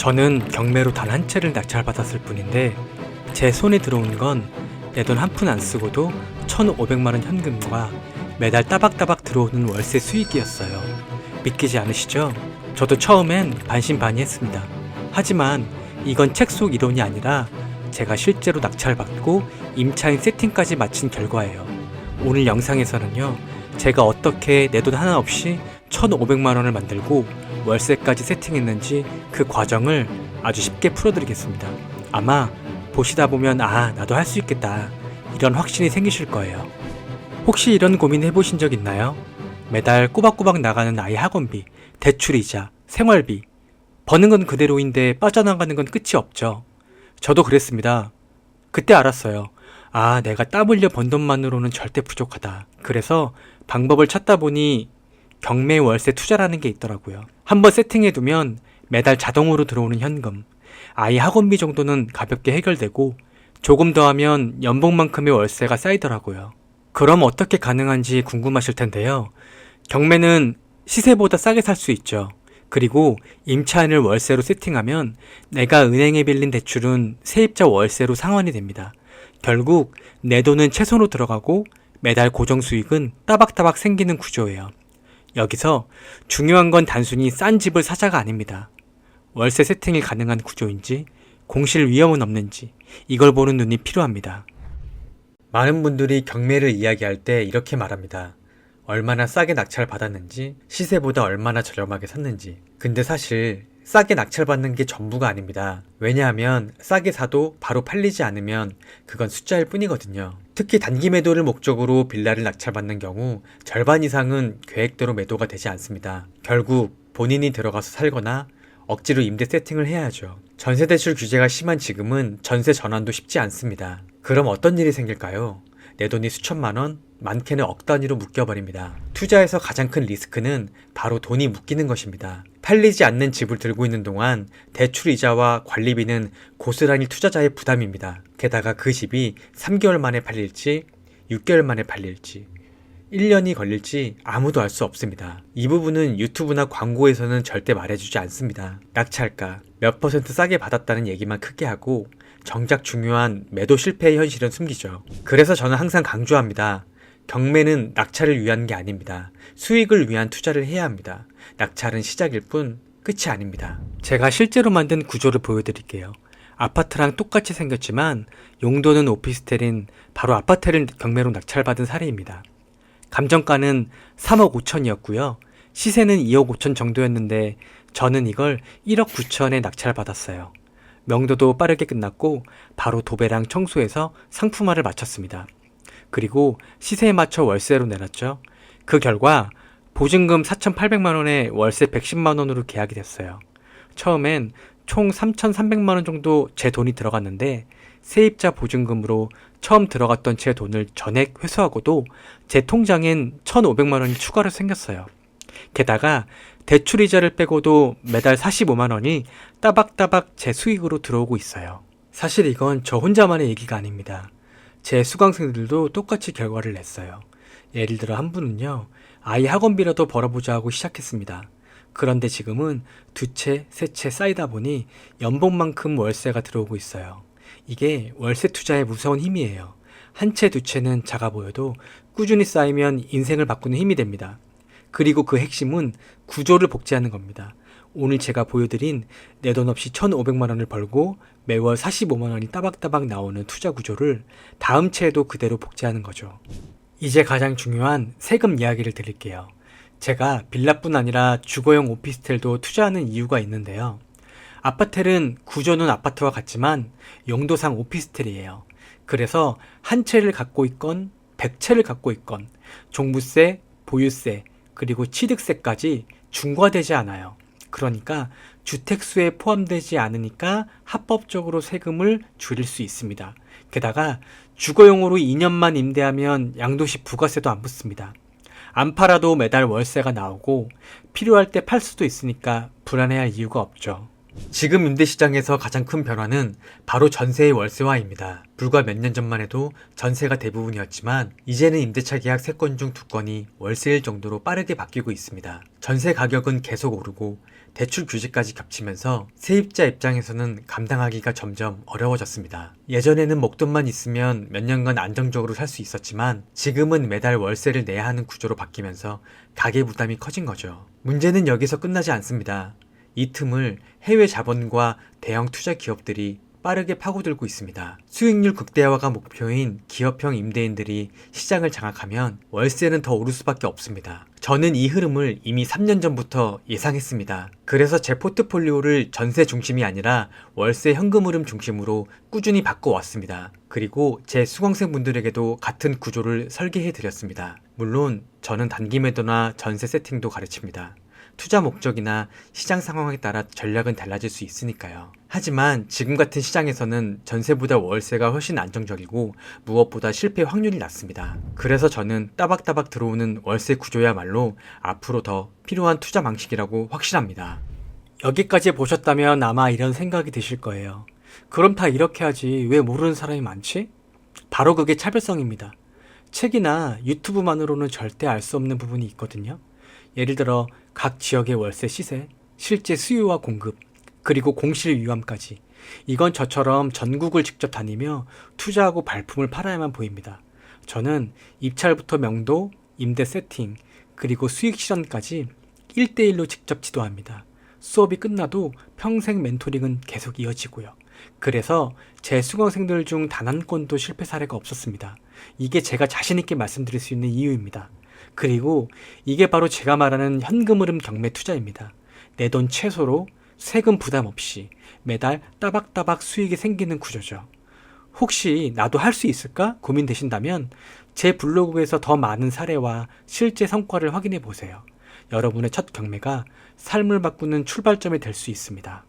저는 경매로 단 한 채를 낙찰받았을 뿐인데 제 손에 들어온 건 내 돈 한 푼 안 쓰고도 1,500만원 현금과 매달 따박따박 들어오는 월세 수익이었어요. 믿기지 않으시죠? 저도 처음엔 반신반의했습니다. 하지만 이건 책 속 이론이 아니라 제가 실제로 낙찰받고 임차인 세팅까지 마친 결과예요. 오늘 영상에서는요, 제가 어떻게 내 돈 하나 없이 1,500만원을 만들고 월세까지 세팅했는지 그 과정을 아주 쉽게 풀어드리겠습니다. 아마 보시다 보면 나도 할 수 있겠다 이런 확신이 생기실 거예요. 혹시 이런 고민 해보신 적 있나요? 매달 꼬박꼬박 나가는 아이 학원비, 대출이자, 생활비 버는 건 그대로인데 빠져나가는 건 끝이 없죠. 저도 그랬습니다. 그때 알았어요. 내가 땀 흘려 번 돈만으로는 절대 부족하다. 그래서 방법을 찾다 보니 경매 월세 투자라는 게 있더라고요. 한번 세팅해두면 매달 자동으로 들어오는 현금, 아이 학원비 정도는 가볍게 해결되고 조금 더 하면 연봉만큼의 월세가 쌓이더라고요. 그럼 어떻게 가능한지 궁금하실 텐데요. 경매는 시세보다 싸게 살 수 있죠. 그리고 임차인을 월세로 세팅하면 내가 은행에 빌린 대출은 세입자 월세로 상환이 됩니다. 결국 내 돈은 최소로 들어가고 매달 고정 수익은 따박따박 생기는 구조예요. 여기서 중요한 건 단순히 싼 집을 사자가 아닙니다. 월세 세팅이 가능한 구조인지, 공실 위험은 없는지 이걸 보는 눈이 필요합니다. 많은 분들이 경매를 이야기할 때 이렇게 말합니다. 얼마나 싸게 낙찰 받았는지, 시세보다 얼마나 저렴하게 샀는지. 근데 사실 싸게 낙찰받는 게 전부가 아닙니다. 왜냐하면 싸게 사도 바로 팔리지 않으면 그건 숫자일 뿐이거든요. 특히 단기 매도를 목적으로 빌라를 낙찰받는 경우 절반 이상은 계획대로 매도가 되지 않습니다. 결국 본인이 들어가서 살거나 억지로 임대 세팅을 해야죠. 전세대출 규제가 심한 지금은 전세 전환도 쉽지 않습니다. 그럼 어떤 일이 생길까요? 내 돈이 수천만 원, 많게는 억 단위로 묶여버립니다. 투자에서 가장 큰 리스크는 바로 돈이 묶이는 것입니다. 팔리지 않는 집을 들고 있는 동안 대출 이자와 관리비는 고스란히 투자자의 부담입니다. 게다가 그 집이 3개월 만에 팔릴지 6개월 만에 팔릴지 1년이 걸릴지 아무도 알 수 없습니다. 이 부분은 유튜브나 광고에서는 절대 말해주지 않습니다. 낙찰가 몇 퍼센트 싸게 받았다는 얘기만 크게 하고 정작 중요한 매도 실패의 현실은 숨기죠. 그래서 저는 항상 강조합니다. 경매는 낙찰을 위한 게 아닙니다. 수익을 위한 투자를 해야 합니다. 낙찰은 시작일 뿐 끝이 아닙니다. 제가 실제로 만든 구조를 보여드릴게요. 아파트랑 똑같이 생겼지만 용도는 오피스텔인 바로 아파트를 경매로 낙찰받은 사례입니다. 감정가는 3억 5천이었고요. 시세는 2억 5천 정도였는데 저는 이걸 1억 9천에 낙찰받았어요. 명도도 빠르게 끝났고 바로 도배랑 청소해서 상품화를 마쳤습니다. 그리고 시세에 맞춰 월세로 내놨죠. 그 결과 보증금 4,800만원에 월세 110만원으로 계약이 됐어요. 처음엔 총 3,300만원 정도 제 돈이 들어갔는데 세입자 보증금으로 처음 들어갔던 제 돈을 전액 회수하고도 제 통장엔 1,500만원이 추가로 생겼어요. 게다가 대출이자를 빼고도 매달 45만원이 따박따박 제 수익으로 들어오고 있어요. 사실 이건 저 혼자만의 얘기가 아닙니다. 제 수강생들도 똑같이 결과를 냈어요. 예를 들어 한 분은요, 아이 학원비라도 벌어보자 하고 시작했습니다. 그런데 지금은 두 채, 세 채 쌓이다 보니 연봉만큼 월세가 들어오고 있어요. 이게 월세 투자의 무서운 힘이에요. 한 채, 두 채는 작아 보여도 꾸준히 쌓이면 인생을 바꾸는 힘이 됩니다. 그리고 그 핵심은 구조를 복제하는 겁니다. 오늘 제가 보여드린 내 돈 없이 1,500만원을 벌고 매월 45만원이 따박따박 나오는 투자 구조를 다음 채에도 그대로 복제하는 거죠. 이제 가장 중요한 세금 이야기를 드릴게요. 제가 빌라뿐 아니라 주거용 오피스텔도 투자하는 이유가 있는데요. 아파텔은 구조는 아파트와 같지만 용도상 오피스텔이에요. 그래서 한 채를 갖고 있건 100채를 갖고 있건 종부세, 보유세, 그리고 취득세까지 중과되지 않아요. 그러니까 주택수에 포함되지 않으니까 합법적으로 세금을 줄일 수 있습니다. 게다가 주거용으로 2년만 임대하면 양도시 부가세도 안 붙습니다. 안 팔아도 매달 월세가 나오고 필요할 때 팔 수도 있으니까 불안해할 이유가 없죠. 지금 임대시장에서 가장 큰 변화는 바로 전세의 월세화입니다. 불과 몇 년 전만 해도 전세가 대부분이었지만 이제는 임대차 계약 3건 중 2건이 월세일 정도로 빠르게 바뀌고 있습니다. 전세 가격은 계속 오르고 대출 규제까지 겹치면서 세입자 입장에서는 감당하기가 점점 어려워졌습니다. 예전에는 목돈만 있으면 몇 년간 안정적으로 살 수 있었지만 지금은 매달 월세를 내야 하는 구조로 바뀌면서 가계 부담이 커진 거죠. 문제는 여기서 끝나지 않습니다. 이 틈을 해외 자본과 대형 투자 기업들이 빠르게 파고들고 있습니다. 수익률 극대화가 목표인 기업형 임대인들이 시장을 장악하면 월세는 더 오를 수밖에 없습니다. 저는 이 흐름을 이미 3년 전부터 예상했습니다. 그래서 제 포트폴리오를 전세 중심이 아니라 월세 현금 흐름 중심으로 꾸준히 바꿔왔습니다. 그리고 제 수강생분들에게도 같은 구조를 설계해 드렸습니다. 물론 저는 단기 매도나 전세 세팅도 가르칩니다. 투자 목적이나 시장 상황에 따라 전략은 달라질 수 있으니까요. 하지만 지금 같은 시장에서는 전세보다 월세가 훨씬 안정적이고 무엇보다 실패 확률이 낮습니다. 그래서 저는 따박따박 들어오는 월세 구조야말로 앞으로 더 필요한 투자 방식이라고 확신합니다. 여기까지 보셨다면 아마 이런 생각이 드실 거예요. 그럼 다 이렇게 하지 왜 모르는 사람이 많지? 바로 그게 차별성입니다. 책이나 유튜브만으로는 절대 알 수 없는 부분이 있거든요. 예를 들어 각 지역의 월세 시세, 실제 수요와 공급, 그리고 공실 위험까지. 이건 저처럼 전국을 직접 다니며 투자하고 발품을 팔아야만 보입니다. 저는 입찰부터 명도, 임대 세팅, 그리고 수익 실현까지 1대1로 직접 지도합니다. 수업이 끝나도 평생 멘토링은 계속 이어지고요. 그래서 제 수강생들 중 단 한 건도 실패 사례가 없었습니다. 이게 제가 자신있게 말씀드릴 수 있는 이유입니다. 그리고 이게 바로 제가 말하는 현금 흐름 경매 투자입니다. 내 돈 최소로 세금 부담 없이 매달 따박따박 수익이 생기는 구조죠. 혹시 나도 할 수 있을까 고민되신다면 제 블로그에서 더 많은 사례와 실제 성과를 확인해 보세요. 여러분의 첫 경매가 삶을 바꾸는 출발점이 될 수 있습니다.